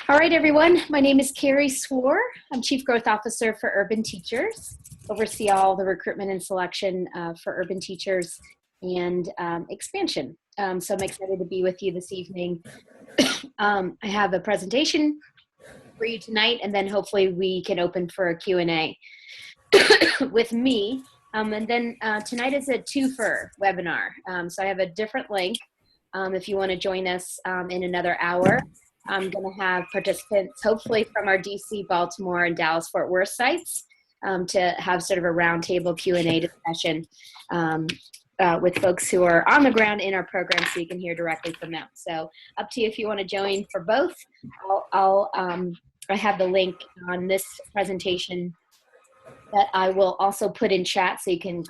All right, everyone. My name is Carrie Swore. I'm Chief Growth Officer for Urban Teachers. Oversee all the recruitment and selection for urban teachers and expansion. So I'm excited to be with you this evening. I have a presentation for you tonight, and then hopefully we can open for a Q&A with me. And then tonight is a twofer webinar. So I have a different link if you want to join us in another hour. I'm going to have participants, hopefully from our DC, Baltimore, and Dallas-Fort Worth sites to have sort of a roundtable Q&A discussion with folks who are on the ground in our program so you can hear directly from them. So up to you if you want to join for both. I have the link on this presentation that I will also put in chat so you can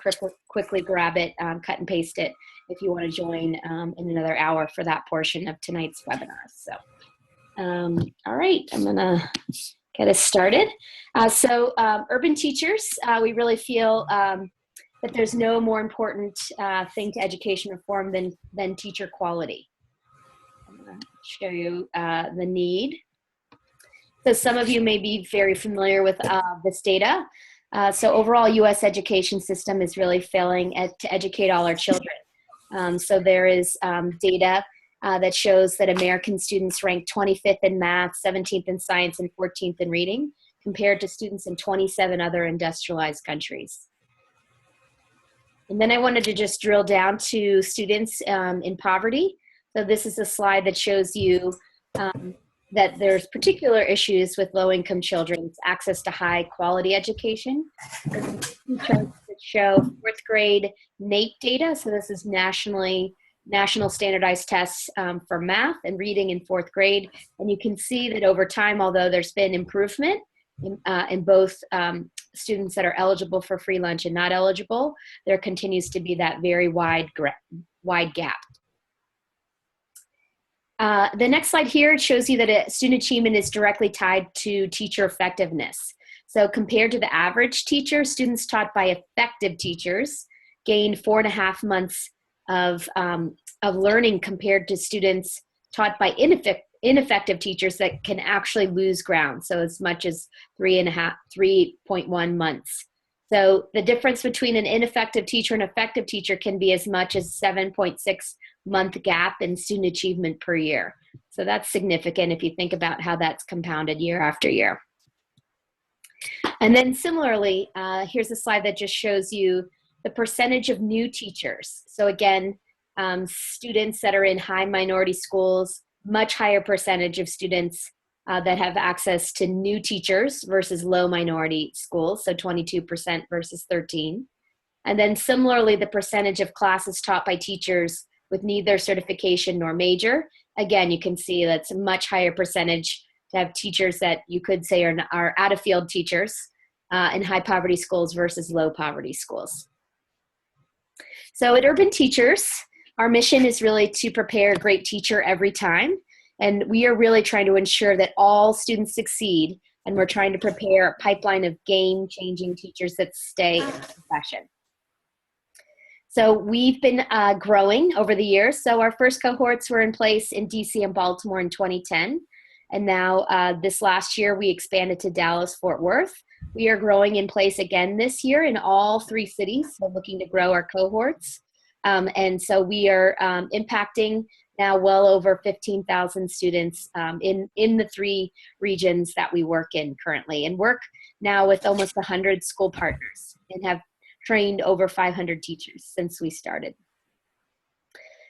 quickly grab it, cut and paste it if you want to join in another hour for that portion of tonight's webinar. So. All right, I'm gonna get us started. Urban teachers, we really feel that there's no more important thing to education reform than teacher quality. I'm gonna show you the need. So some of you may be very familiar with this data. So overall, U.S. education system is really failing to educate all our children. So there is data that shows that American students rank 25th in math, 17th in science, and 14th in reading, compared to students in 27 other industrialized countries. And then I wanted to just drill down to students in poverty. So this is a slide that shows you that there's particular issues with low-income children's access to high-quality education. Charts that show fourth grade NAEP data. So this is national standardized tests for math and reading in fourth grade. And you can see that over time, although there's been improvement in both students that are eligible for free lunch and not eligible, there continues to be that very wide gap. The next slide here shows you that student achievement is directly tied to teacher effectiveness. So compared to the average teacher, students taught by effective teachers gained 4.5 months of learning compared to students taught by ineffective teachers that can actually lose ground. So as much as 3.1 months. So the difference between an ineffective teacher and effective teacher can be as much as 7.6 month gap in student achievement per year. So that's significant if you think about how that's compounded year after year. And then similarly, here's a slide that just shows you the percentage of new teachers. So again, students that are in high minority schools, much higher percentage of students that have access to new teachers versus low minority schools, so 22% versus 13%. And then similarly, the percentage of classes taught by teachers with neither certification nor major. Again, you can see that's a much higher percentage to have teachers that you could say are out-of-field teachers in high poverty schools versus low poverty schools. So at Urban Teachers, our mission is really to prepare a great teacher every time. And we are really trying to ensure that all students succeed. And we're trying to prepare a pipeline of game-changing teachers that stay in the profession. So we've been growing over the years. So our first cohorts were in place in DC and Baltimore in 2010. And now this last year, we expanded to Dallas-Fort Worth. We are growing in place again this year in all 3 cities, so looking to grow our cohorts. And so we are impacting now well over 15,000 students in the 3 regions that we work in currently, and work now with almost 100 school partners and have trained over 500 teachers since we started.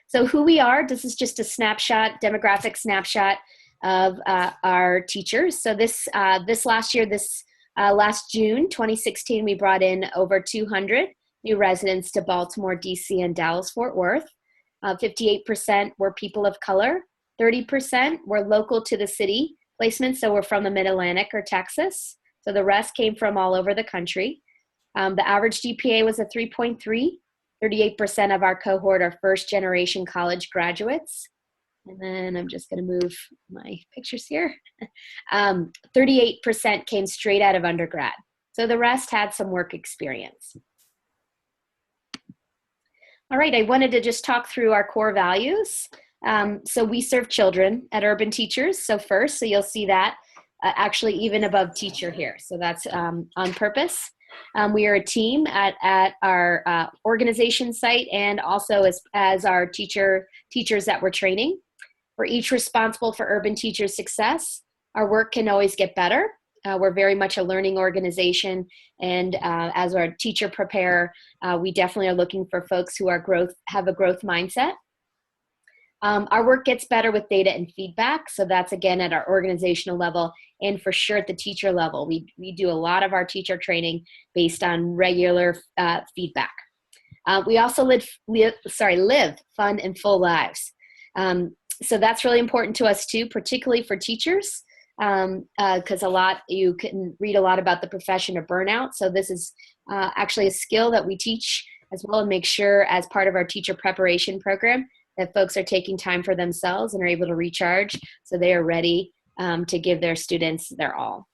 So who we are, this is just a snapshot, demographic snapshot of our teachers. So this last year, last June 2016, we brought in over 200 new residents to Baltimore, DC, and Dallas-Fort Worth. 58% were people of color. 30% were local to the city placements, so we're from the Mid-Atlantic or Texas. So the rest came from all over the country. The average GPA was a 3.3. 38% of our cohort are first-generation college graduates. And then I'm just going to move my pictures here. 38% came straight out of undergrad. So the rest had some work experience. All right, I wanted to just talk through our core values. So we serve children at Urban Teachers. So first, so you'll see that actually even above teacher here. So that's on purpose. We are a team at our organization site and also as our teachers that we're training. We're each responsible for Urban Teachers' success. Our work can always get better. We're very much a learning organization, and as our teacher preparer, we definitely are looking for folks who have a growth mindset. Our work gets better with data and feedback, so that's again at our organizational level and for sure at the teacher level. We do a lot of our teacher training based on regular feedback. We also live fun and full lives. So that's really important to us too, particularly for teachers, because you can read a lot about the profession of burnout. So this is actually a skill that we teach as well and make sure as part of our teacher preparation program that folks are taking time for themselves and are able to recharge so they are ready to give their students their all.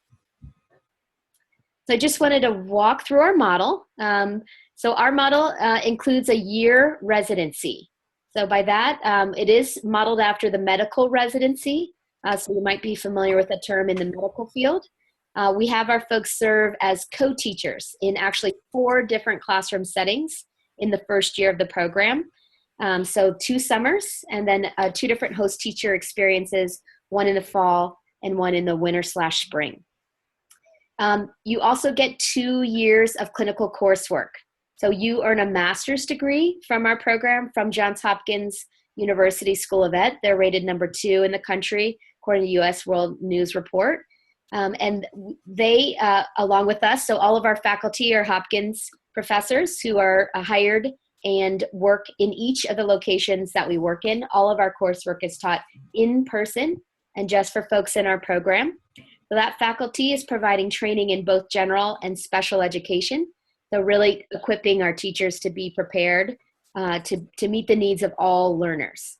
So I just wanted to walk through our model. So our model includes a year residency. So by that, it is modeled after the medical residency. So you might be familiar with the term in the medical field. We have our folks serve as co-teachers in actually 4 different classroom settings in the first year of the program. So 2 summers and then 2 different host teacher experiences, one in the fall and one in the winter/spring. You also get 2 years of clinical coursework. So you earn a master's degree from our program from Johns Hopkins University School of Ed. They're rated number 2 in the country, according to U.S. World News Report. And they, along with us, so all of our faculty are Hopkins professors who are hired and work in each of the locations that we work in. All of our coursework is taught in person and just for folks in our program. So that faculty is providing training in both general and special education. So really equipping our teachers to be prepared to meet the needs of all learners.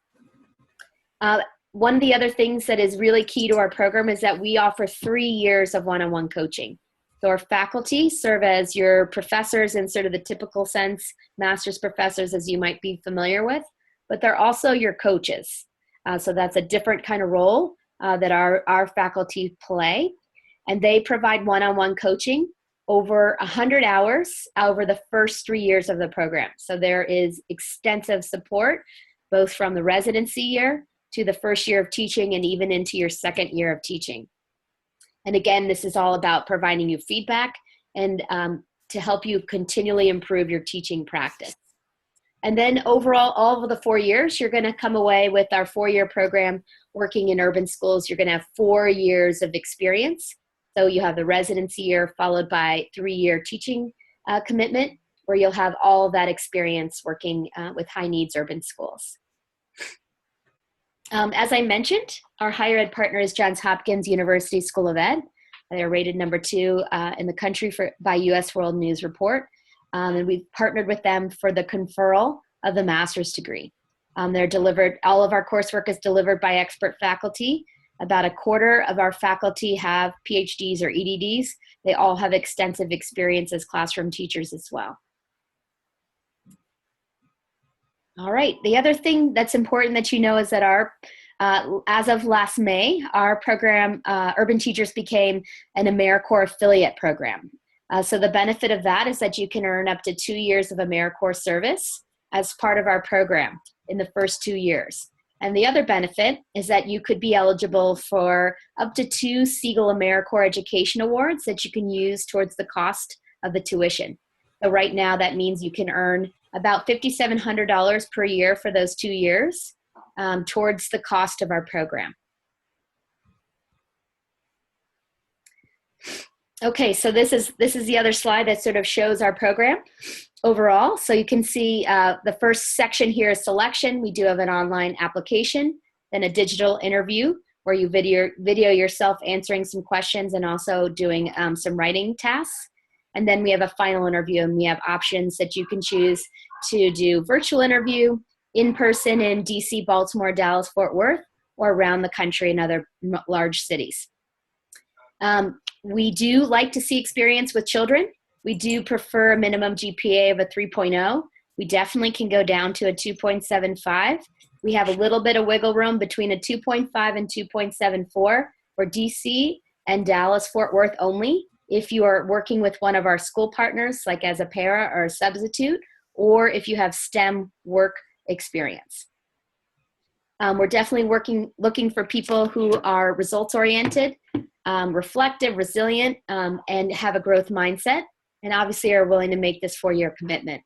One of the other things that is really key to our program is that we offer 3 years of one-on-one coaching. So our faculty serve as your professors in sort of the typical sense, master's professors as you might be familiar with, but they're also your coaches. So that's a different kind of role that our faculty play. And they provide one-on-one coaching over 100 hours over the first 3 years of the program. So there is extensive support, both from the residency year to the first year of teaching and even into your second year of teaching. And again, this is all about providing you feedback and to help you continually improve your teaching practice. And then overall, all of the 4 years, you're going to come away with our 4-year program working in urban schools. You're going to have 4 years of experience. So you have the residency year followed by 3-year teaching commitment, where you'll have all of that experience working with high needs urban schools. As I mentioned, our higher ed partner is Johns Hopkins University School of Ed. They are rated number 2 in the country by U.S. World News Report. And we've partnered with them for the conferral of the master's degree. They're delivered, all of our coursework is delivered by expert faculty. About a quarter of our faculty have PhDs or EDDs. They all have extensive experience as classroom teachers as well. All right, the other thing that's important that you know is that as of last May, our program, Urban Teachers, became an AmeriCorps affiliate program. So the benefit of that is that you can earn up to 2 years of AmeriCorps service as part of our program in the first 2 years. And the other benefit is that you could be eligible for up to 2 Siegel AmeriCorps Education Awards that you can use towards the cost of the tuition. So right now that means you can earn about $5,700 per year for those 2 years towards the cost of our program. Okay, so this is the other slide that sort of shows our program overall. So you can see the first section here is selection. We do have an online application, then a digital interview where you video yourself answering some questions and also doing some writing tasks. And then we have a final interview, and we have options that you can choose to do virtual interview, in person in DC, Baltimore, Dallas, Fort Worth, or around the country in other large cities. We do like to see experience with children. We do prefer a minimum GPA of a 3.0. We definitely can go down to a 2.75. We have a little bit of wiggle room between a 2.5 and 2.74 for DC and Dallas Fort Worth only. If you are working with one of our school partners, like as a para or a substitute, or if you have STEM work experience. We're definitely looking for people who are results-oriented, reflective, resilient, and have a growth mindset, and obviously are willing to make this 4-year commitment.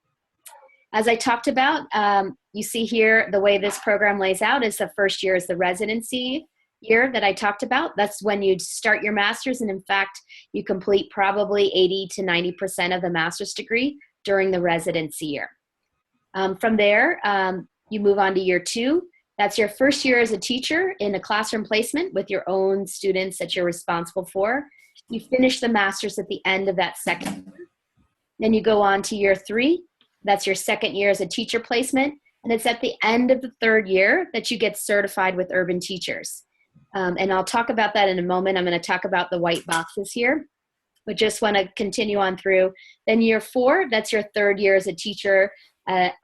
As I talked about, you see here the way this program lays out is the first year is the residency year that I talked about. That's when you start your master's, and in fact, you complete probably 80 to 90% of the master's degree during the residency year. From there, you move on to year 2. That's your first year as a teacher in a classroom placement with your own students that you're responsible for. You finish the master's at the end of that second year. Then you go on to year 3. That's your second year as a teacher placement. And it's at the end of the 3rd year that you get certified with urban teachers. And I'll talk about that in a moment. I'm going to talk about the white boxes here, but just want to continue on through. Then year 4, that's your 3rd year as a teacher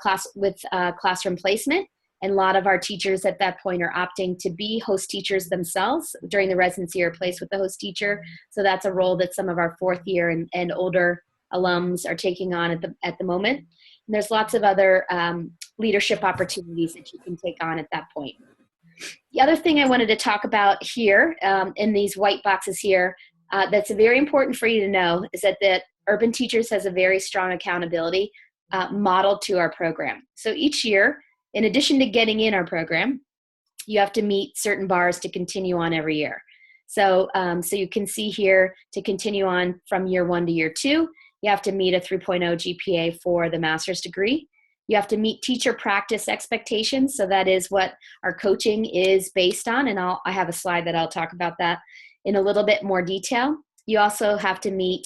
classroom placement. And a lot of our teachers at that point are opting to be host teachers themselves during the residency or placed with the host teacher. So that's a role that some of our 4th year and older alums are taking on at the moment. And there's lots of other leadership opportunities that you can take on at that point. The other thing I wanted to talk about here in these white boxes here that's very important for you to know is that the Urban Teachers has a very strong accountability modeled to our program. So each year, in addition to getting in our program, you have to meet certain bars to continue on every year. So, so you can see here to continue on from year 1 to year 2, you have to meet a 3.0 GPA for the master's degree. You have to meet teacher practice expectations. So that is what our coaching is based on. And I have a slide that I'll talk about that in a little bit more detail. You also have to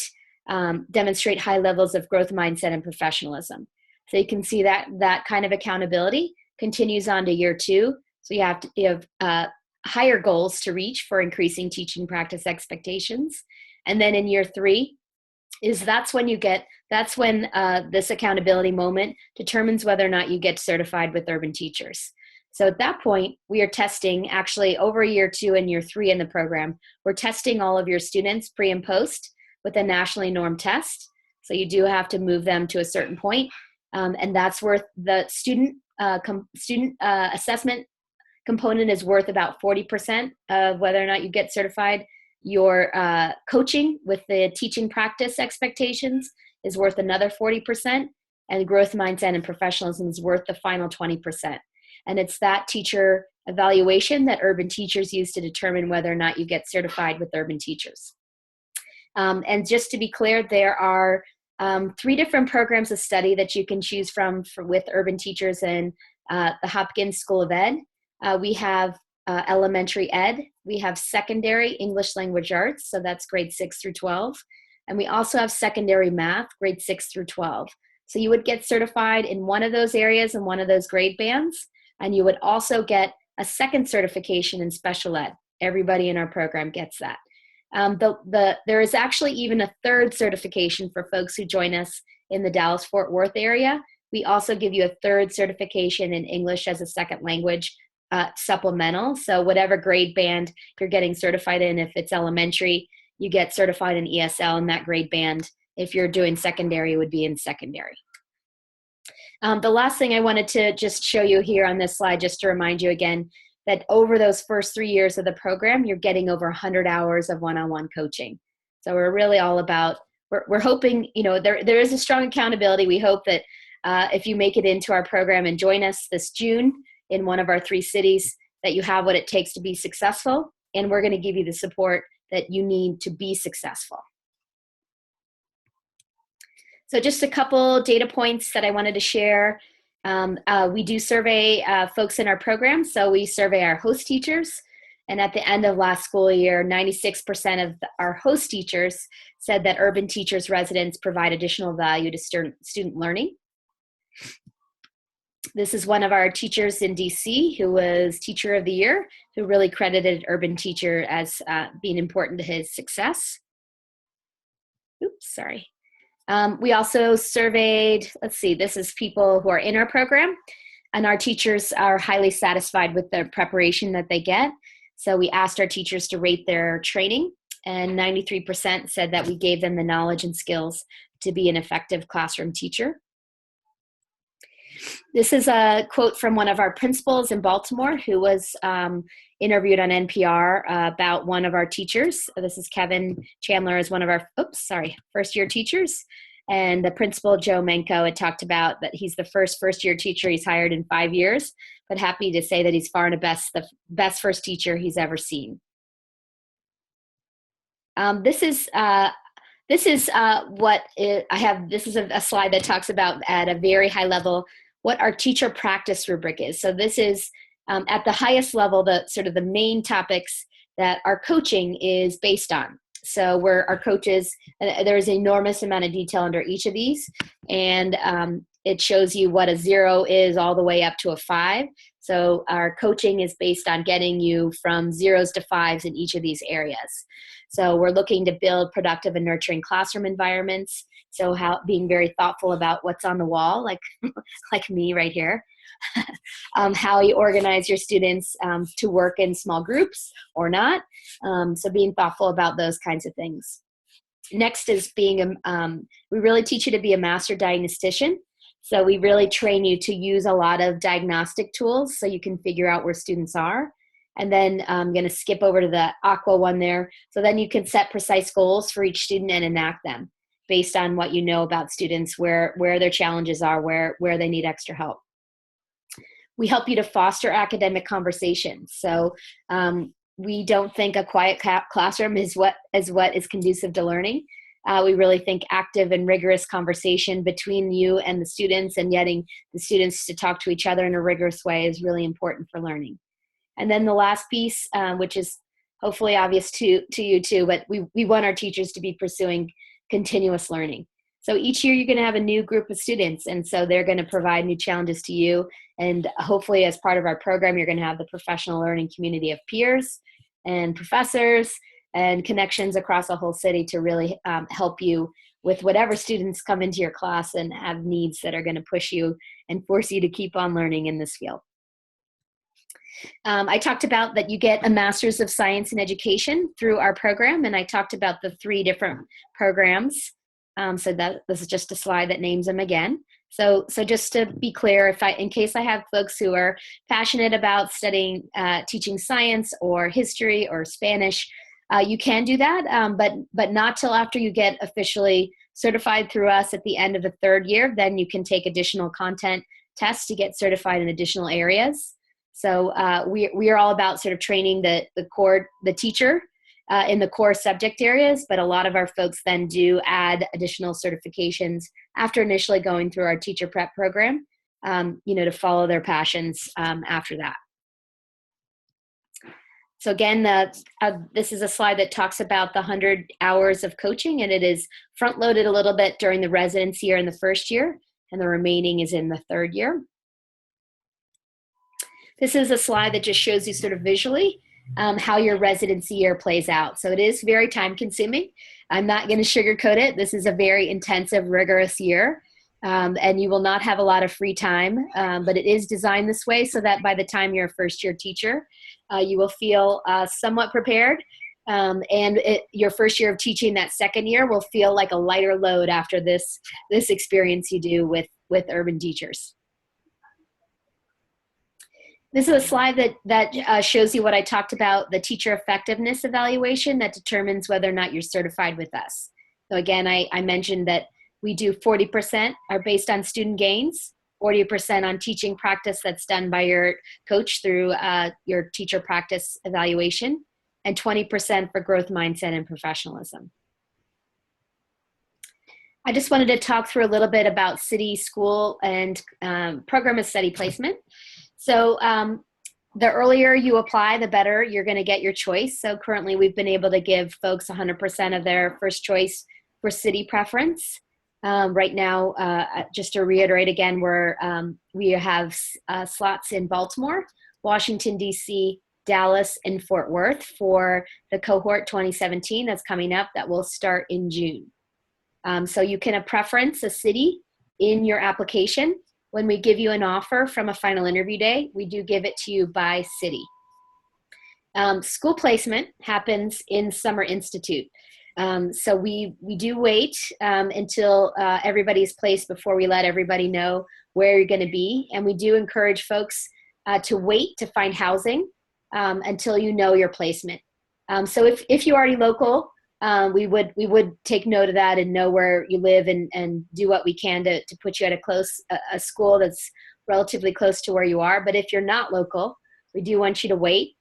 demonstrate high levels of growth mindset and professionalism. So you can see that kind of accountability continues on to year 2. So you have higher goals to reach for increasing teaching practice expectations. And then in year 3 that's when this accountability moment determines whether or not you get certified with urban teachers. So at that point, we are testing actually over year 2 and year 3 in the program. We're testing all of your students pre and post with a nationally normed test. So you do have to move them to a certain point. And that's worth the student assessment component is worth about 40% of whether or not you get certified. Your coaching with the teaching practice expectations is worth another 40%, and growth mindset and professionalism is worth the final 20%. And it's that teacher evaluation that urban teachers use to determine whether or not you get certified with urban teachers. And just to be clear, there are 3 different programs of study that you can choose from with urban teachers in the Hopkins School of Ed. We have elementary ed. We have secondary English language arts, so that's grade 6 through 12. And we also have secondary math, grade 6 through 12. So you would get certified in one of those areas and one of those grade bands, and you would also get a second certification in special ed. Everybody in our program gets that. There is actually even a 3rd certification for folks who join us in the Dallas-Fort Worth area. We also give you a 3rd certification in English as a second language supplemental. So whatever grade band you're getting certified in, if it's elementary, you get certified in ESL in that grade band. If you're doing secondary, it would be in secondary. The last thing I wanted to just show you here on this slide, just to remind you again, that over those first 3 years of the program, you're getting over 100 hours of one-on-one coaching. So we're really all about, we're hoping, there is a strong accountability. We hope that if you make it into our program and join us this June in one of our 3 cities, that you have what it takes to be successful, and we're going to give you the support that you need to be successful. So just a couple data points that I wanted to share. We do survey folks in our program, so we survey our host teachers, and at the end of last school year, 96% of our host teachers said that urban teachers residents provide additional value to student learning. This is one of our teachers in DC who was Teacher of the Year, who really credited urban teacher as being important to his success. Oops, sorry. We also surveyed, let's see, this is people who are in our program. And our teachers are highly satisfied with the preparation that they get. So we asked our teachers to rate their training, and 93% said that we gave them the knowledge and skills to be an effective classroom teacher. This is a quote from one of our principals in Baltimore who was interviewed on NPR about one of our teachers. This is Kevin Chandler, is one of our first-year teachers. And the principal, Joe Menko, had talked about that he's the first-year teacher he's hired in 5 years, but happy to say that he's far and the best first teacher he's ever seen. This is a slide that talks about at a very high level what our teacher practice rubric is. So this is at the highest level, the main topics that our coaching is based on. So our coaches, there is an enormous amount of detail under each of these, and it shows you what a 0 is all the way up to a 5. So our coaching is based on getting you from 0s to 5s in each of these areas. So we're looking to build productive and nurturing classroom environments. So being very thoughtful about what's on the wall, like me right here. How you organize your students to work in small groups or not. So being thoughtful about those kinds of things. Next is we really teach you to be a master diagnostician. So we really train you to use a lot of diagnostic tools so you can figure out where students are. And then I'm going to skip over to the aqua one there. So then you can set precise goals for each student and enact them based on what you know about students, where their challenges are, where they need extra help. We help you to foster academic conversations. So we don't think a quiet classroom is what is conducive to learning. We really think active and rigorous conversation between you and the students, and getting the students to talk to each other in a rigorous way is really important for learning. And then the last piece, which is hopefully obvious to you too, but we want our teachers to be pursuing continuous learning. So each year you're going to have a new group of students, and so they're going to provide new challenges to you. And hopefully as part of our program, you're going to have the professional learning community of peers and professors and connections across a whole city to really help you with whatever students come into your class and have needs that are going to push you and force you to keep on learning in this field. I talked about that you get a Master's of Science in Education through our program, and I talked about the 3 different programs. So this is just a slide that names them again. So just to be clear, in case I have folks who are passionate about studying, teaching science or history or Spanish, you can do that, but not till after you get officially certified through us at the end of the 3rd year. Then you can take additional content tests to get certified in additional areas. So we are all about sort of training the teacher in the core subject areas, but a lot of our folks then do add additional certifications after initially going through our teacher prep program, to follow their passions after that. So again, this is a slide that talks about the 100 hours of coaching, and it is front-loaded a little bit during the residency year in the 1st year, and the remaining is in the 3rd year. This is a slide that just shows you sort of visually how your residency year plays out. So it is very time consuming. I'm not going to sugarcoat it. This is a very intensive, rigorous year, and you will not have a lot of free time, but it is designed this way so that by the time you're a 1st-year teacher, you will feel somewhat prepared, and your 1st year of teaching that 2nd year will feel like a lighter load after this experience you do with urban teachers. This is a slide that shows you what I talked about, the teacher effectiveness evaluation that determines whether or not you're certified with us. So again, I mentioned that we do 40% are based on student gains, 40% on teaching practice that's done by your coach through your teacher practice evaluation, and 20% for growth mindset and professionalism. I just wanted to talk through a little bit about city, school, and program of study placement. So the earlier you apply, the better you're going to get your choice. So currently we've been able to give folks 100% of their first choice for city preference. Right now, just to reiterate again, we have slots in Baltimore, Washington, D.C., Dallas, and Fort Worth for the cohort 2017 that's coming up that will start in June. So you can preference a city in your application. when we give you an offer from a final interview day, we do give it to you by city. School placement happens in Summer Institute. So we do wait until everybody's placed before we let everybody know where you're going to be. And we do encourage folks to wait to find housing until you know your placement. So if you're already local, we would take note of that and know where you live and do what we can to put you at a school that's relatively close to where you are. But if you're not local, we do want you to wait.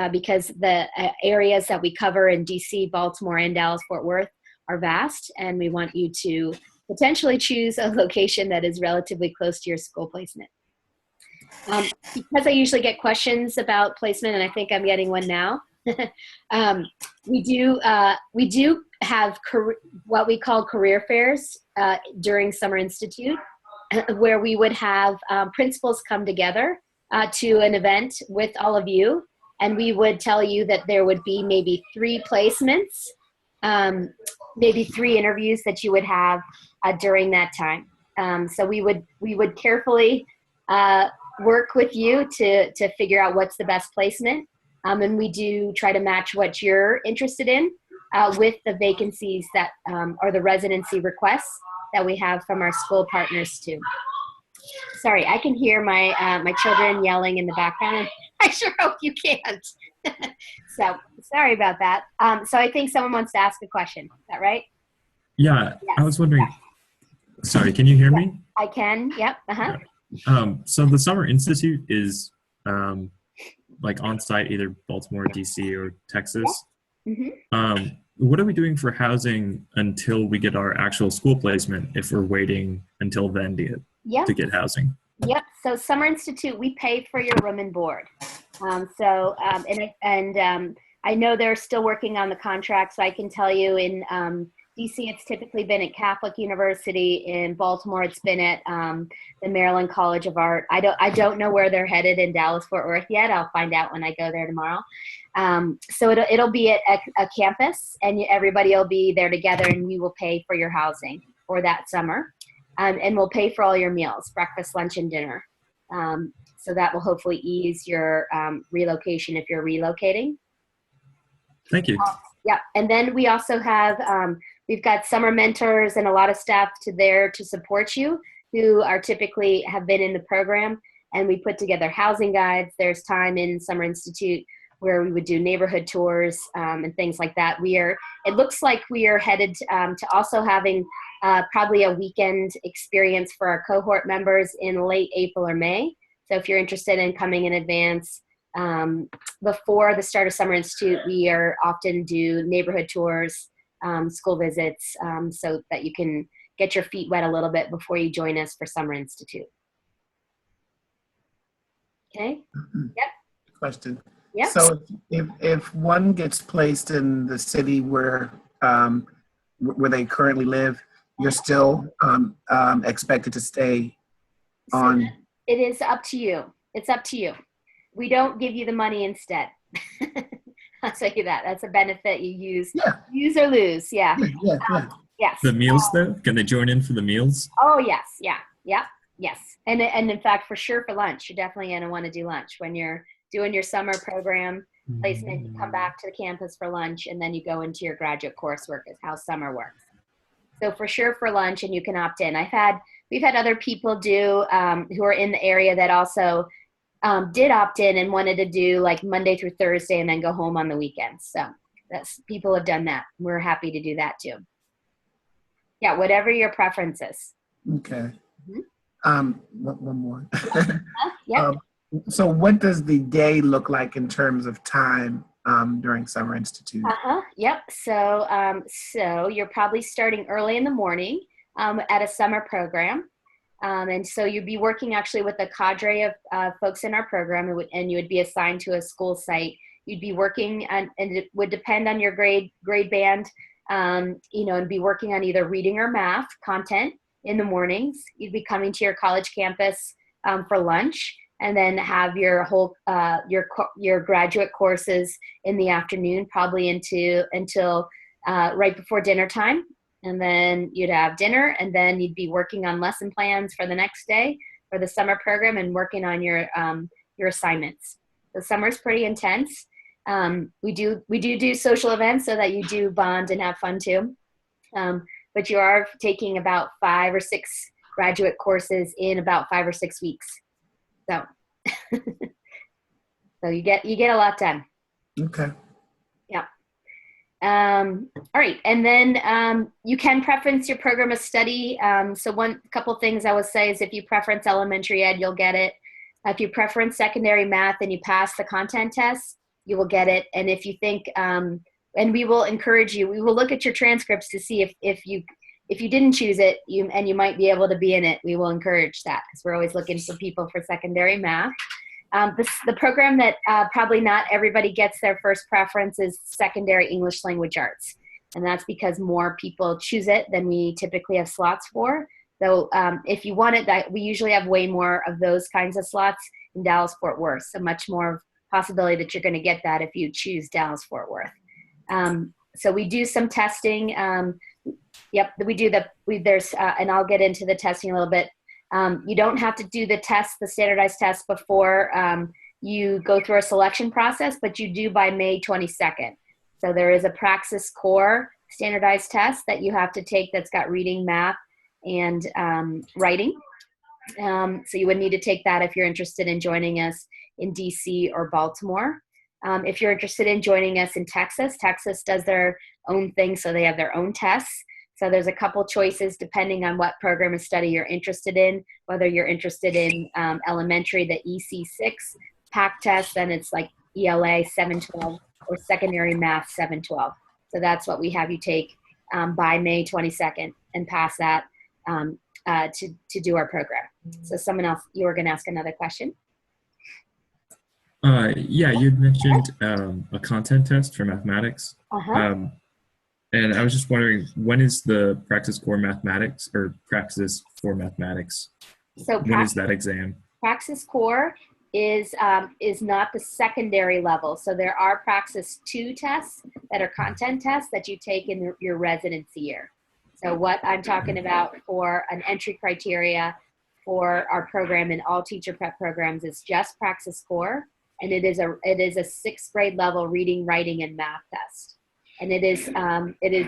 Because the areas that we cover in DC, Baltimore, and Dallas-Fort Worth are vast, and we want you to potentially choose a location that is relatively close to your school placement. Because I usually get questions about placement, and I think I'm getting one now, we do have what we call career fairs during Summer Institute, where we would have principals come together to an event with all of you. And we would tell you that there would be maybe 3 placements, maybe 3 interviews that you would have during that time. So we would carefully work with you to figure out what's the best placement. And we do try to match what you're interested in with the vacancies that or the residency requests that we have from our school partners too. Sorry, I can hear my children yelling in the background. I sure hope you can't. So sorry about that. So I think someone wants to ask a question. Is that right? Yeah, Yes. I was wondering. Sorry, can you hear me? I can. Yep. So the Summer Institute is like on site, either Baltimore, DC, or Texas. Mm-hmm. What are we doing for housing until we get our actual school placement if we're waiting until then to get housing? Yep. So Summer Institute, we pay for your room and board. I know they're still working on the contract, so I can tell you in DC, it's typically been at Catholic University. In Baltimore, it's been at the Maryland College of Art. I don't know where they're headed in Dallas-Fort Worth yet. I'll find out when I go there tomorrow. So it'll be at a campus, and everybody will be there together, and we will pay for your housing for that summer. And we'll pay for all your meals, breakfast, lunch, and dinner. So that will hopefully ease your relocation if you're relocating. Thank you. Yeah, and then we also have, we've got summer mentors and a lot of staff there to support you who are typically have been in the program. And we put together housing guides. There's time in Summer Institute where we would do neighborhood tours and things like that. It looks like we are headed to also having probably a weekend experience for our cohort members in late April or May. So if you're interested in coming in advance, before the start of Summer Institute, we are often do neighborhood tours, school visits, so that you can get your feet wet a little bit before you join us for Summer Institute. Okay? Yep. Question. Yep. So if one gets placed in the city where they currently live, you're still expected to stay on? So it is up to you. It's up to you. We don't give you the money instead. I'll tell you that. That's a benefit you use. Yeah. Use or lose. Yeah. Yes. The meals, though? Can they join in for the meals? Oh, yes. Yeah. Yep. Yes. And in fact, for sure, for lunch, you're definitely going to want to do lunch. When you're doing your summer program placement, you come back to the campus for lunch, and then you go into your graduate coursework is how summer works. So for sure for lunch, and you can opt in. We've had other people do who are in the area that also did opt in and wanted to do like Monday through Thursday and then go home on the weekends. So people have done that. We're happy to do that too. Yeah, whatever your preference is. Okay. Mm-hmm. One more. Yeah. So what does the day look like in terms of time during Summer Institute? Yep. So you're probably starting early in the morning at a summer program. And so you'd be working actually with a cadre of folks in our program, and you would be assigned to a school site. You'd be working, and it would depend on your grade band, and be working on either reading or math content in the mornings. You'd be coming to your college campus for lunch, and then have your whole your graduate courses in the afternoon, probably until right before dinner time. And then you'd have dinner, and then you'd be working on lesson plans for the next day. for the summer program and working on your assignments. The summer's pretty intense. We do social events so that you do bond and have fun too. But you are taking about 5 or 6 graduate courses in about 5 or 6 weeks. So, so you get a lot done. Okay. Yeah. All right. And then you can preference your program of study. So couple things I would say is if you preference elementary ed, you'll get it. If you preference secondary math and you pass the content test, you will get it. And if you think, and we will encourage you, we will look at your transcripts to see if you didn't choose it, you might be able to be in it. We will encourage that because we're always looking for people for secondary math. The program that probably not everybody gets their first preference is secondary English language arts. And that's because more people choose it than we typically have slots for. So if you want it, we usually have way more of those kinds of slots in Dallas-Fort Worth. So much more possibility that you're going to get that if you choose Dallas-Fort Worth. So we do some testing. Yep, we do there's, and I'll get into the testing a little bit. You don't have to do the standardized test before you go through a selection process, but you do by May 22nd. So there is a Praxis Core standardized test that you have to take that's got reading, math, and writing. So you would need to take that if you're interested in joining us in DC or Baltimore. If you're interested in joining us in Texas, Texas does their own thing, so they have their own tests. So there's a couple choices depending on what program of study you're interested in, whether you're interested in elementary, the EC6 PAC test, then it's like ELA 712 or secondary math 712. So that's what we have you take by May 22nd and pass that to do our program. So someone else, you were going to ask another question? Yeah, you'd mentioned a content test for mathematics. And I was just wondering, when is the Praxis Core Mathematics or Praxis for Mathematics? So when is that exam? Praxis Core is not the secondary level. So there are Praxis 2 tests that are content tests that you take in your residency year. So what I'm talking about for an entry criteria for our program and all teacher prep programs is just Praxis Core, and it is a 6th grade level reading, writing, and math test. And it is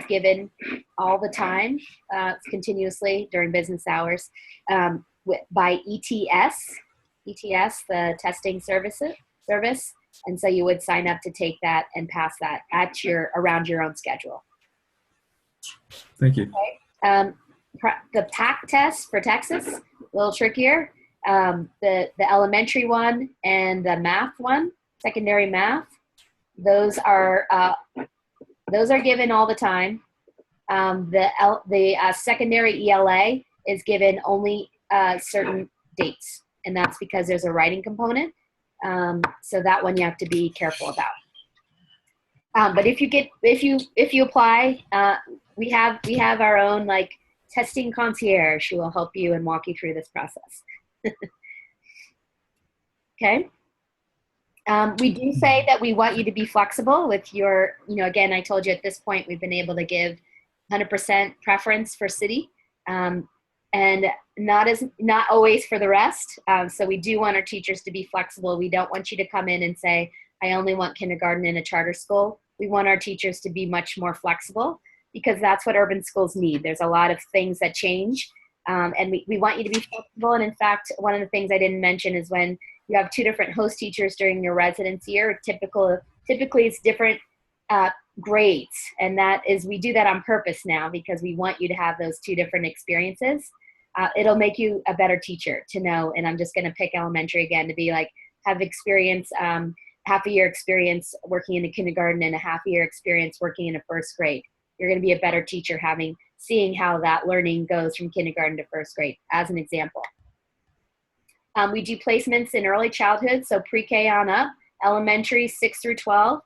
given all the time, continuously during business hours by ETS, the testing service. And so you would sign up to take that and pass that around your own schedule. Thank you. Okay. The PAC test for Texas, a little trickier. The elementary one and the math one, secondary math, those are given all the time. The secondary ELA is given only certain dates, and that's because there's a writing component. So that one you have to be careful about. But if you apply, we have our own like testing concierge who will help you and walk you through this process. Okay. We do say that we want you to be flexible with your, again, I told you at this point, we've been able to give 100% preference for city, and not always for the rest. So we do want our teachers to be flexible. We don't want you to come in and say, I only want kindergarten in a charter school. We want our teachers to be much more flexible because that's what urban schools need. There's a lot of things that change, and we want you to be flexible. And in fact, one of the things I didn't mention is when you have 2 different host teachers during your residency year, typically it's different grades. And we do that on purpose now because we want you to have those 2 different experiences. It'll make you a better teacher to know, and I'm just going to pick elementary again, to be like, have experience, half a year experience working in a kindergarten and a half a year experience working in a 1st grade. You're going to be a better teacher seeing how that learning goes from kindergarten to 1st grade, as an example. We do placements in early childhood, so pre-K on up, elementary 6 through 12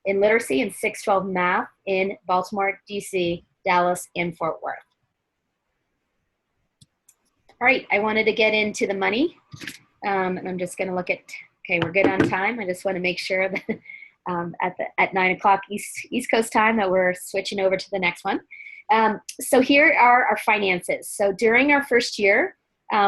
in literacy, and 6-12 math in Baltimore, DC, Dallas, and Fort Worth. All right, I wanted to get into the money, and I'm just going to look at, okay, we're good on time. I just want to make sure that at 9 o'clock East Coast time that we're switching over to the next one. So here are our finances. So during our first year,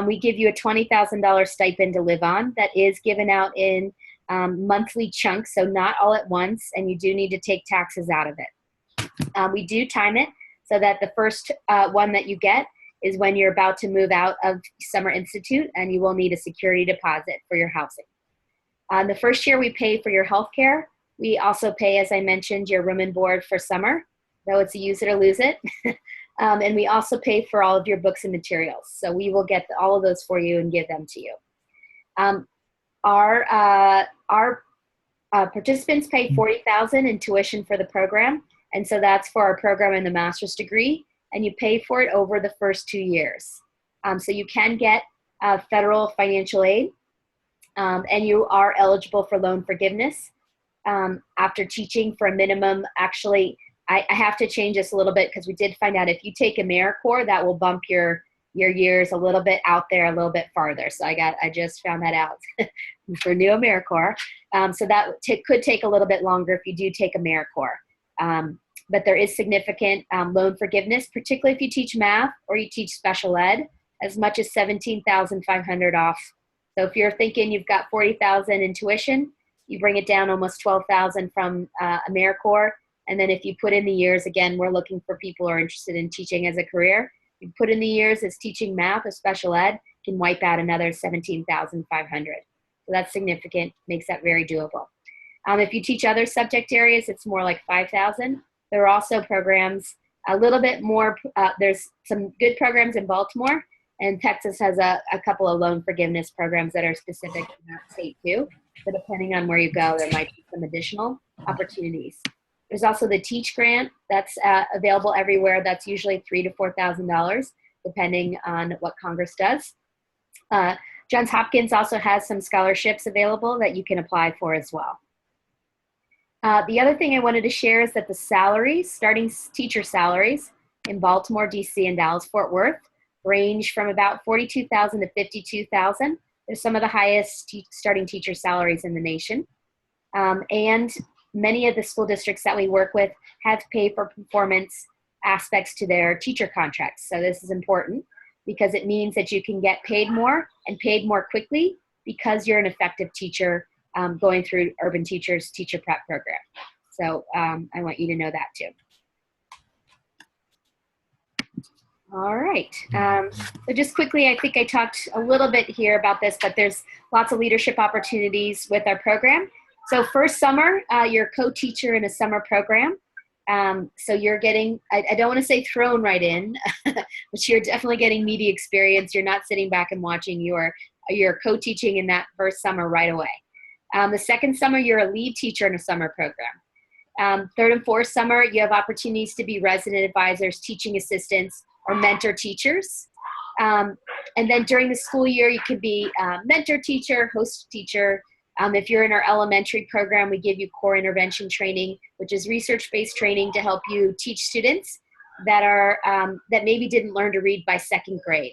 we give you a $20,000 stipend to live on that is given out in monthly chunks, so not all at once, and you do need to take taxes out of it. We do time it so that the first one that you get is when you're about to move out of Summer Institute, and you will need a security deposit for your housing. The first year we pay for your health care. We also pay, as I mentioned, your room and board for summer, though it's a use it or lose it. And we also pay for all of your books and materials. So we will get all of those for you and give them to you. Our participants pay $40,000 in tuition for the program. And so that's for our program and the master's degree. And you pay for it over the first 2 years. So you can get federal financial aid. And you are eligible for loan forgiveness after teaching for a minimum. Actually, I have to change this a little bit because we did find out if you take AmeriCorps, that will bump your years a little bit out there, a little bit farther. So I just found that out for new AmeriCorps. So that could take a little bit longer if you do take AmeriCorps. But there is significant loan forgiveness, particularly if you teach math or you teach special ed, as much as $17,500 off. So if you're thinking you've got $40,000 in tuition, you bring it down almost $12,000 from AmeriCorps. And then if you put in the years, again, we're looking for people who are interested in teaching as a career. You put in the years as teaching math or special ed, can wipe out another $17,500. So that's significant, makes that very doable. If you teach other subject areas, it's more like $5,000. There are also programs a little bit more, there's some good programs in Baltimore, and Texas has a couple of loan forgiveness programs that are specific to that state too. So depending on where you go, there might be some additional opportunities. There's also the Teach Grant that's available everywhere. That's usually $3,000 to $4,000, depending on what Congress does. Johns Hopkins also has some scholarships available that you can apply for as well. The other thing I wanted to share is that the salaries, starting teacher salaries in Baltimore, DC, and Dallas-Fort Worth range from about $42,000 to $52,000. They're some of the highest starting teacher salaries in the nation. And many of the school districts that we work with have pay for performance aspects to their teacher contracts. So this is important because it means that you can get paid more and paid more quickly because you're an effective teacher going through Urban Teachers Teacher Prep Program. So I want you to know that too. All right. So just quickly, I think I talked a little bit here about this, but there's lots of leadership opportunities with our program. So first summer, you're a co-teacher in a summer program. So you're getting, I don't want to say thrown right in, but you're definitely getting media experience. You're not sitting back and watching. You're co-teaching in that first summer right away. The second summer, you're a lead teacher in a summer program. Third and fourth summer, you have opportunities to be resident advisors, teaching assistants, or mentor teachers. And then during the school year, you could be mentor teacher, host teacher. If you're in our elementary program, we give you core intervention training, which is research-based training to help you teach students that are that maybe didn't learn to read by second grade.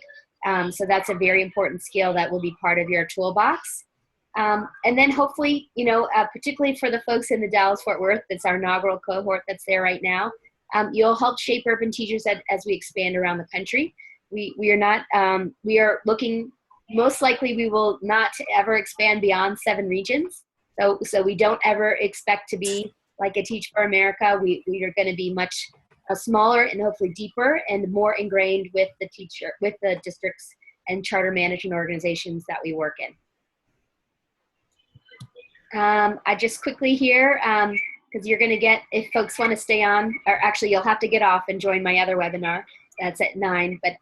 So that's a very important skill that will be part of your toolbox. And then hopefully, particularly for the folks in the Dallas-Fort Worth, that's our inaugural cohort that's there right now, you'll help shape Urban Teachers as we expand around the country. We are looking, most likely we will not ever expand beyond 7 regions. So we don't ever expect to be like a Teach for America. We are going to be much smaller and hopefully deeper and more ingrained with the districts and charter management organizations that we work in. I just quickly here, because you're going to get, if folks want to stay on, or actually you'll have to get off and join my other webinar. That's at 9. But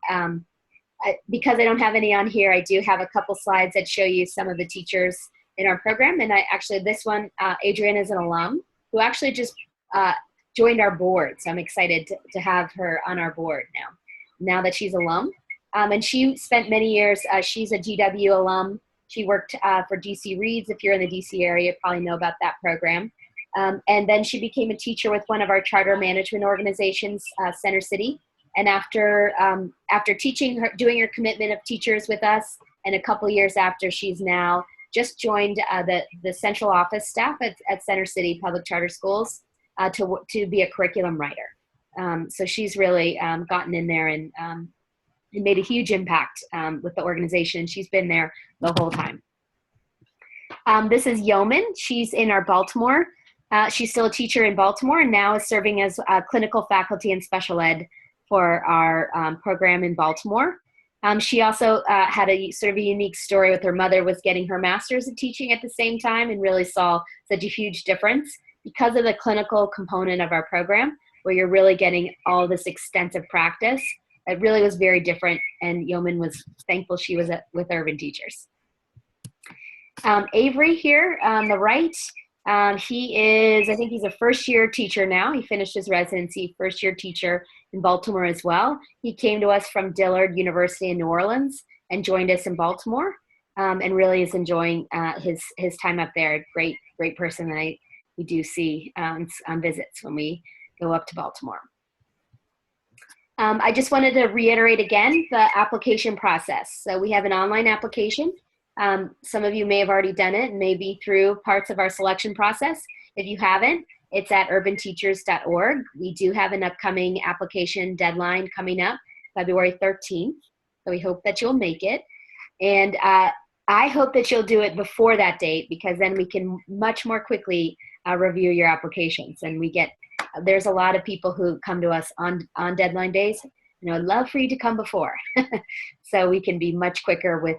because I don't have any on here, I do have a couple slides that show you some of the teachers in our program. And this one, ADRIAN is an alum who actually just joined our board. So I'm excited to have her on our board now that she's alum. And she spent many years, she's a GW alum. She worked for DC Reads. If you're in the DC area, you probably know about that program. And then she became a teacher with one of our charter management organizations, Center City. And after teaching her, doing her commitment of teachers with us, and a couple years after, she's now just joined the central office staff at Center City Public Charter Schools to be a curriculum writer. So she's really gotten in there and It made a huge impact with the organization. She's been there the whole time. This is Yeoman. She's in our Baltimore. She's still a teacher in Baltimore and now is serving as clinical faculty in special ed for our program in Baltimore. She also had a sort of a unique story with her mother, was getting her master's in teaching at the same time, and really saw such a huge difference because of the clinical component of our program, where you're really getting all this extensive practice. It really was very different, and Yeoman was thankful she was with Urban Teachers. Avery here on the right, he is, I think he's a first-year teacher now. He finished his residency, first-year teacher in Baltimore as well. He came to us from Dillard University in New Orleans and joined us in Baltimore, and really is enjoying his time up there. Great person that we do see on visits when we go up to Baltimore. I just wanted to reiterate again the application process. So we have an online application. Some of you may have already done it, maybe through parts of our selection process. If you haven't, it's at urbanteachers.org. We do have an upcoming application deadline coming up, February 13th. So we hope that you'll make it. And I hope that you'll do it before that date, because then we can much more quickly review your applications. And there's a lot of people who come to us on deadline days. I'd love for you to come before, so we can be much quicker with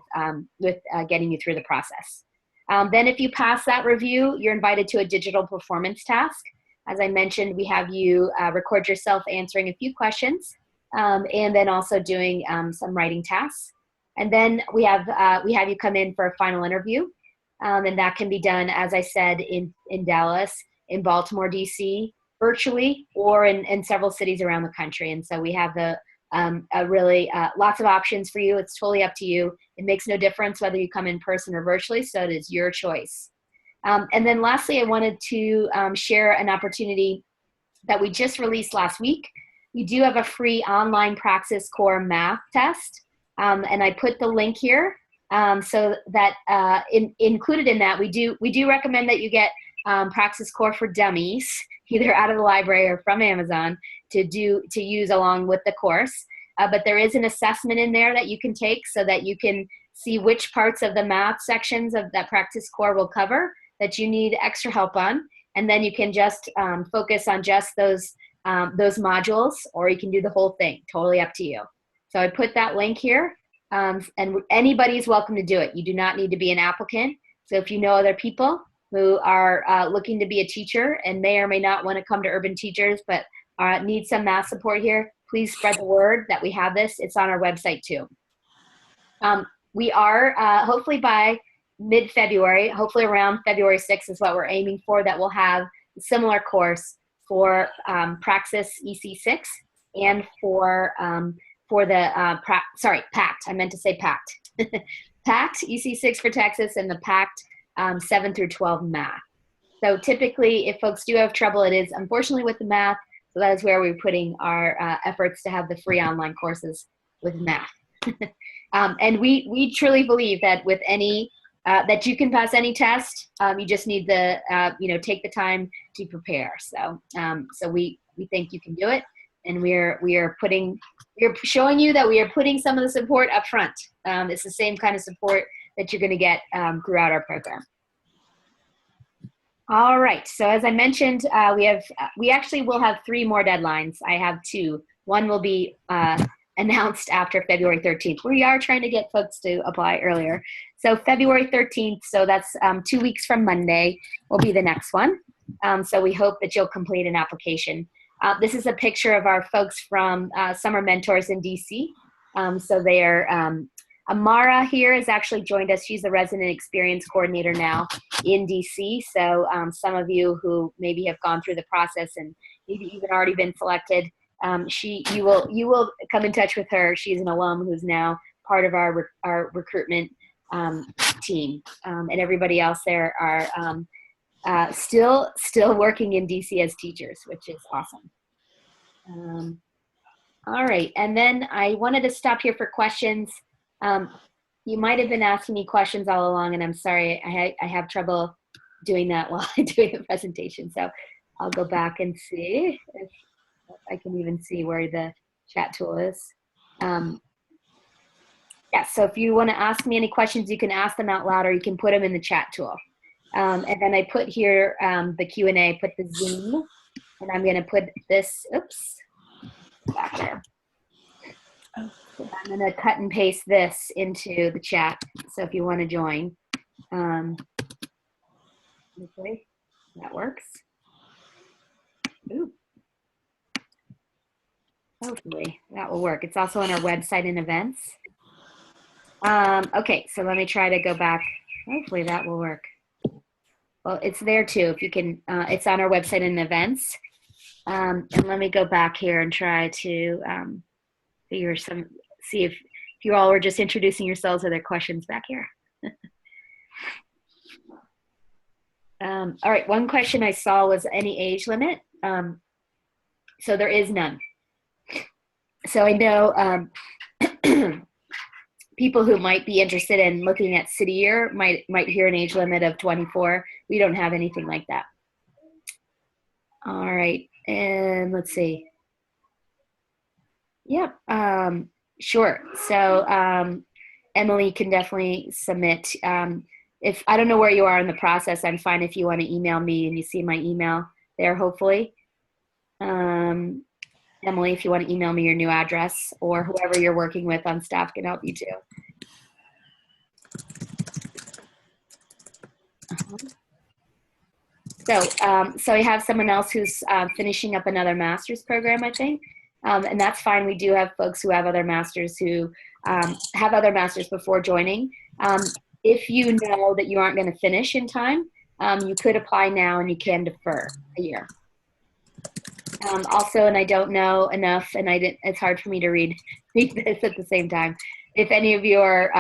getting you through the process. Then if you pass that review, you're invited to a digital performance task. As I mentioned, we have you record yourself answering a few questions, and then also doing some writing tasks. And then we have you come in for a final interview, and that can be done, as I said, in Dallas, in Baltimore, DC, virtually, or in several cities around the country. And so we have really lots of options for you. It's totally up to you. It makes no difference whether you come in person or virtually, so it is your choice. And then lastly, I wanted to share an opportunity that we just released last week. We do have a free online Praxis Core math test, and I put the link here so that included in that, we do recommend that you get Praxis Core for Dummies, either out of the library or from Amazon, to use along with the course. But there is an assessment in there that you can take so that you can see which parts of the math sections of that Praxis Core will cover that you need extra help on. And then you can just focus on just those modules, or you can do the whole thing, totally up to you. So I put that link here, and anybody's welcome to do it. You do not need to be an applicant. So if you know other people who are looking to be a teacher and may or may not want to come to Urban Teachers, but need some math support here, please spread the word that we have this. It's on our website too. We are, hopefully by mid-February, hopefully around February 6th is what we're aiming for, that we'll have a similar course for Praxis EC6 and for the, PACT, I meant to say PACT. PACT, EC6 for Texas, and the PACT 7 through 12 math. So typically, if folks do have trouble, it is unfortunately with the math. So that is where we're putting our efforts to have the free online courses with math. And we truly believe that with any, that you can pass any test. You just need the, take the time to prepare. So, so we think you can do it, and we're showing you that we are putting some of the support up front. It's the same kind of support that you're going to get throughout our program. All right. So as I mentioned, we actually will have 3 more deadlines. I have 2. One will be announced after February 13th. We are trying to get folks to apply earlier. So February 13th, so that's 2 weeks from Monday, will be the next one. So we hope that you'll complete an application. This is a picture of our folks from Summer Mentors in DC. So they are, Amara here has actually joined us. She's the Resident Experience Coordinator now in DC. So some of you who maybe have gone through the process and maybe even already been selected, you will come in touch with her. She's an alum who's now part of our recruitment team, and everybody else there are still working in DC as teachers, which is awesome. All right, and then I wanted to stop here for questions. You might have been asking me questions all along, and I'm sorry, I have trouble doing that while I'm doing the presentation. So I'll go back and see if I can even see where the chat tool is. Yeah, so if you want to ask me any questions, you can ask them out loud or you can put them in the chat tool. And then I put here the Q&A, put the Zoom, and I'm going to put this, oops, back there. So I'm going to cut and paste this into the chat. So if you want to join, hopefully that works. Ooh. Hopefully that will work. It's also on our website and events. Okay, so let me try to go back. Hopefully that will work. Well, it's there too. If you can, it's on our website and events. And let me go back here and try to see if you all were just introducing yourselves or there are questions back here. All right, one question I saw was any age limit. So there is none. So I know people who might be interested in looking at city year might hear an age limit of 24. We don't have anything like that. All right, and let's see. Yep, sure. So Emily can definitely submit. If I don't know where you are in the process, I'm fine if you want to email me and you see my email there, hopefully. Emily, if you want to email me your new address, or whoever you're working with on staff can help you too. So I have someone else who's finishing up another master's program, I think, and that's fine. We do have folks who have other masters who have other masters before joining. If you know that you aren't going to finish in time, you could apply now and you can defer a year. Also, and I don't know enough, and it's hard for me to read this at the same time. If any of you are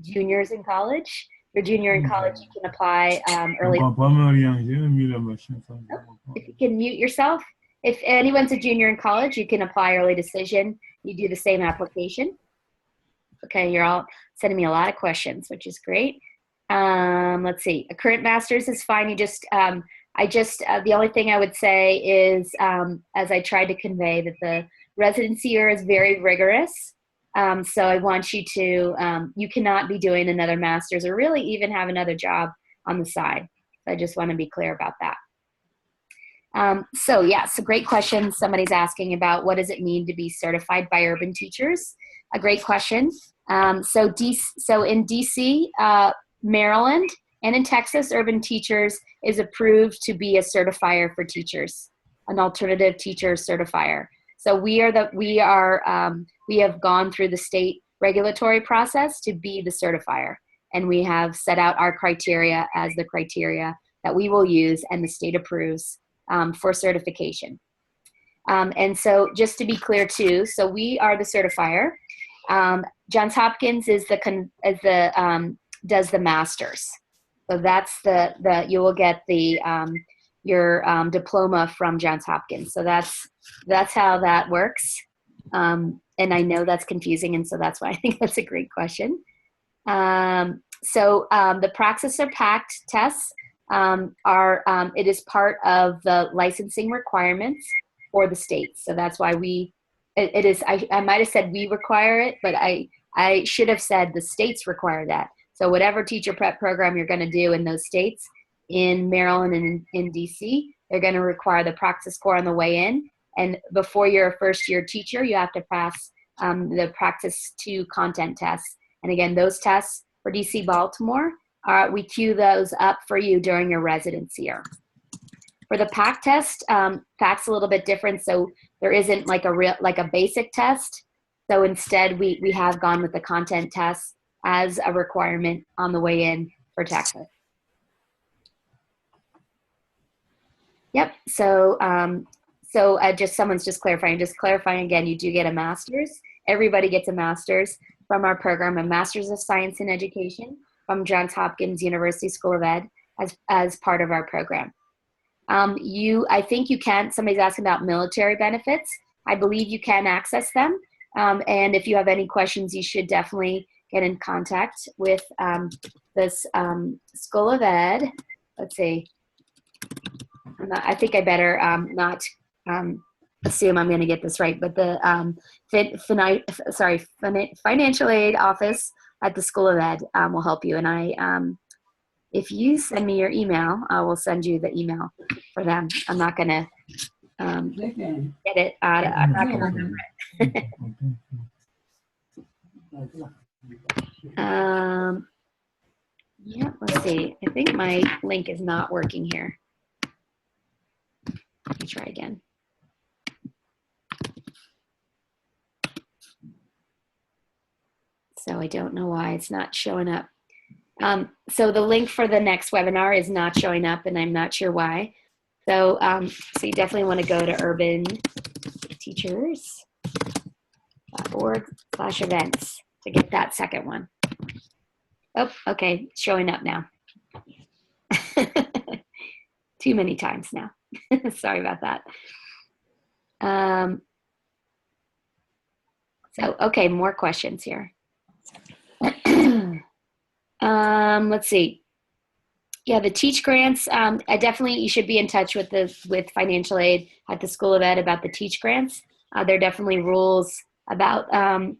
juniors in college, you're junior in college, you can apply early. If you can mute yourself. If anyone's a junior in college, you can apply early decision. You do the same application. Okay, you're all sending me a lot of questions, which is great. Let's see. A current master's is fine. You just the only thing I would say is, as I tried to convey, that the residency year is very rigorous. So I want you to, you cannot be doing another master's or really even have another job on the side. So I just want to be clear about that. So yeah, so great question. Somebody's asking about what does it mean to be certified by urban teachers? A great question. So in DC, Maryland, and in Texas, Urban Teachers is approved to be a certifier for teachers, an alternative teacher certifier. So we have gone through the state regulatory process to be the certifier, and we have set out our criteria as the criteria that we will use and the state approves for certification. And so just to be clear too, so we are the certifier. Johns Hopkins does the masters. So that's you will get your diploma from Johns Hopkins. So that's how that works. And I know that's confusing, and so that's why I think that's a great question. The Praxis or PACT tests it is part of the licensing requirements for the states. So that's why it is. I might have said we require it, but I should have said the states require that. So whatever teacher prep program you're going to do in those states, in Maryland and in DC, they're going to require the Praxis score on the way in. And before you're a first year teacher, you have to pass the Praxis 2 content tests. And again, those tests for DC Baltimore, we queue those up for you during your residency year. For the PACT test, PACT's a little bit different. So there isn't like a basic test. So instead, we have gone with the content tests as a requirement on the way in for Texas. Yep, so someone's just clarifying again, you do get a master's. Everybody gets a master's from our program, a Master's of Science in Education from Johns Hopkins University School of Ed as part of our program. I think you can, somebody's asking about military benefits. I believe you can access them. And if you have any questions, you should definitely get in contact with this School of Ed. Let's see. I think I better not assume I'm going to get this right, but the financial aid office at the School of Ed will help you. And if you send me your email, I will send you the email for them. I'm not going to get it out. I'm not going to remember it. Yeah, let's see. I think my link is not working here. Let me try again. So I don't know why it's not showing up. So the link for the next webinar is not showing up, and I'm not sure why. So, so you definitely want to go to urbanteachers.org/events to get that second one. Oh, okay, it's showing up now. Too many times now. Sorry about that. So, okay, more questions here. Let's see. Yeah, the Teach grants. You should be in touch with financial aid at the School of Ed about the Teach grants. There are definitely rules about that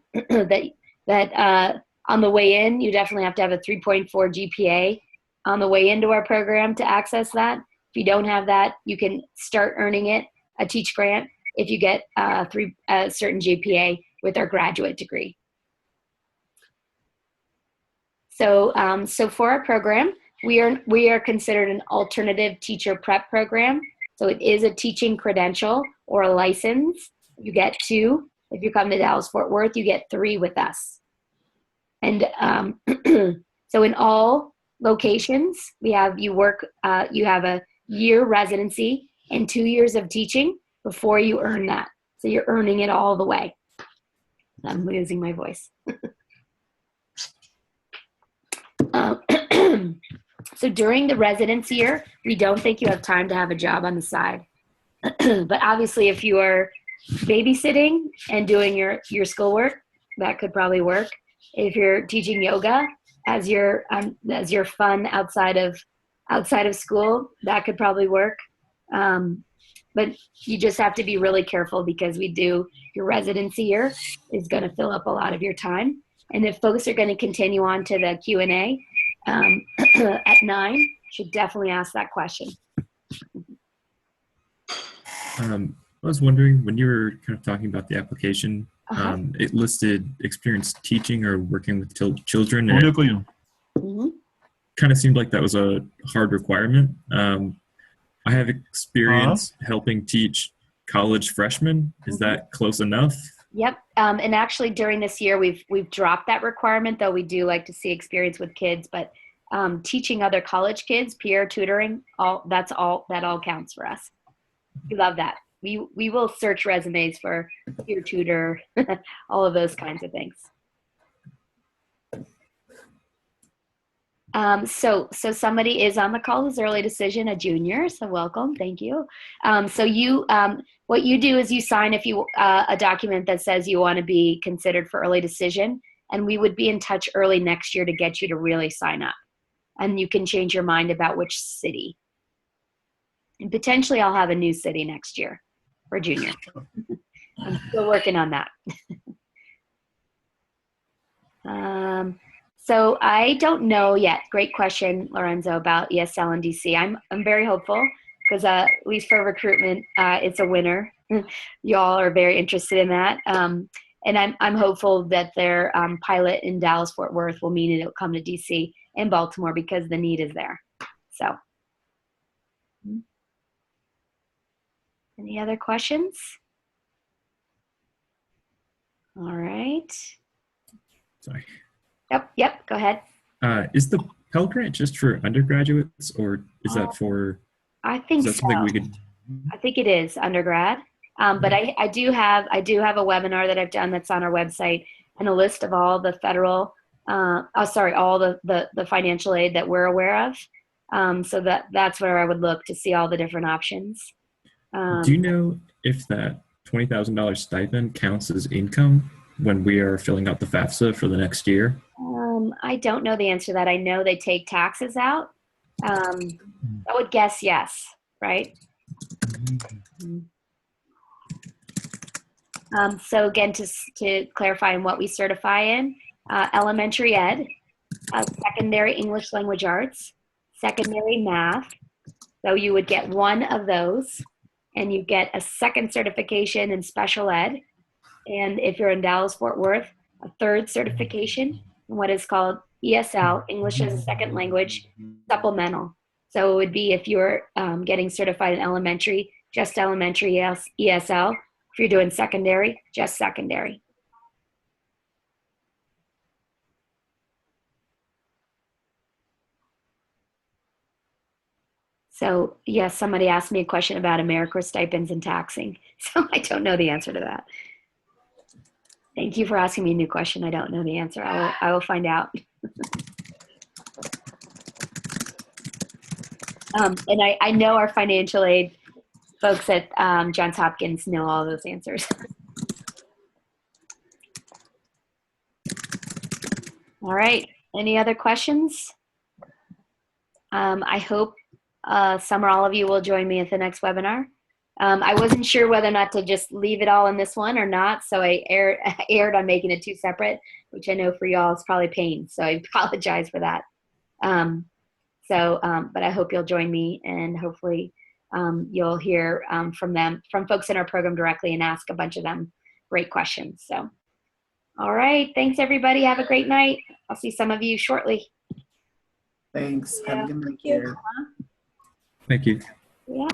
on the way in, you definitely have to have a 3.4 GPA on the way into our program to access that. If you don't have that, you can start earning a Teach grant, if you get a certain GPA with our graduate degree. So, so for our program, we are considered an alternative teacher prep program. So it is a teaching credential or a license. You get 2. If you come to Dallas-Fort Worth, you get 3 with us. And so in all locations, you have a year residency and 2 years of teaching before you earn that. So you're earning it all the way. I'm losing my voice. So during the residence year, we don't think you have time to have a job on the side. But obviously, if you are babysitting and doing your schoolwork, that could probably work. If you're teaching yoga as your fun outside of school, that could probably work. But you just have to be really careful, because your residency year is going to fill up a lot of your time. And if folks are going to continue on to the Q&A at 9, should definitely ask that question. I was wondering, when you were kind of talking about the application, it listed experience teaching or working with children. And kind of seemed like that was a hard requirement. I have experience helping teach college freshmen. Is that close enough? Yep. And actually during this year, we've dropped that requirement, though we do like to see experience with kids, but teaching other college kids, peer tutoring, that all counts for us. We love that. We will search resumes for peer tutor, all of those kinds of things. So somebody is on the call who's early decision, a junior, so welcome, thank you. So what you do is you sign a document that says you want to be considered for early decision, and we would be in touch early next year to get you to really sign up. And you can change your mind about which city. And potentially I'll have a new city next year for junior. I'm still working on that. So I don't know yet. Great question, Lorenzo, about ESL and DC. I'm very hopeful, because at least for recruitment, it's a winner. Y'all are very interested in that. And I'm hopeful that their pilot in Dallas-Fort Worth will mean it'll come to DC and Baltimore, because the need is there. So, any other questions? All right. Sorry. Yep, go ahead. Is the Pell Grant just for undergraduates, or is that for? I think so. Something we could? I think it is undergrad. But I do have a webinar that I've done that's on our website, and a list of all the federal, all the financial aid that we're aware of. So that's where I would look to see all the different options. Do you know if that $20,000 stipend counts as income when we are filling out the FAFSA for the next year? I don't know the answer to that. I know they take taxes out. I would guess yes, right? So again, to clarify in what we certify in, elementary ed, secondary English language arts, secondary math. So you would get one of those, and you get a second certification in special ed. And if you're in Dallas-Fort Worth, a third certification in what is called ESL, English as a Second Language, supplemental. So it would be if you're getting certified in elementary, just elementary ESL. If you're doing secondary, just secondary. So yes, somebody asked me a question about AmeriCorps stipends and taxing. So I don't know the answer to that. Thank you for asking me a new question. I don't know the answer. I will find out. And I know our financial aid folks at Johns Hopkins know all those answers. All right. Any other questions? I hope some or all of you will join me at the next webinar. I wasn't sure whether or not to just leave it all in this one or not, so I erred on making it two separate, which I know for y'all is probably pain, so I apologize for that. But I hope you'll join me, and hopefully you'll hear from folks in our program directly and ask a bunch of them great questions. So, all right, thanks everybody. Have a great night. I'll see some of you shortly. Thanks. Have a good night. Thank you. Thank you. Yeah.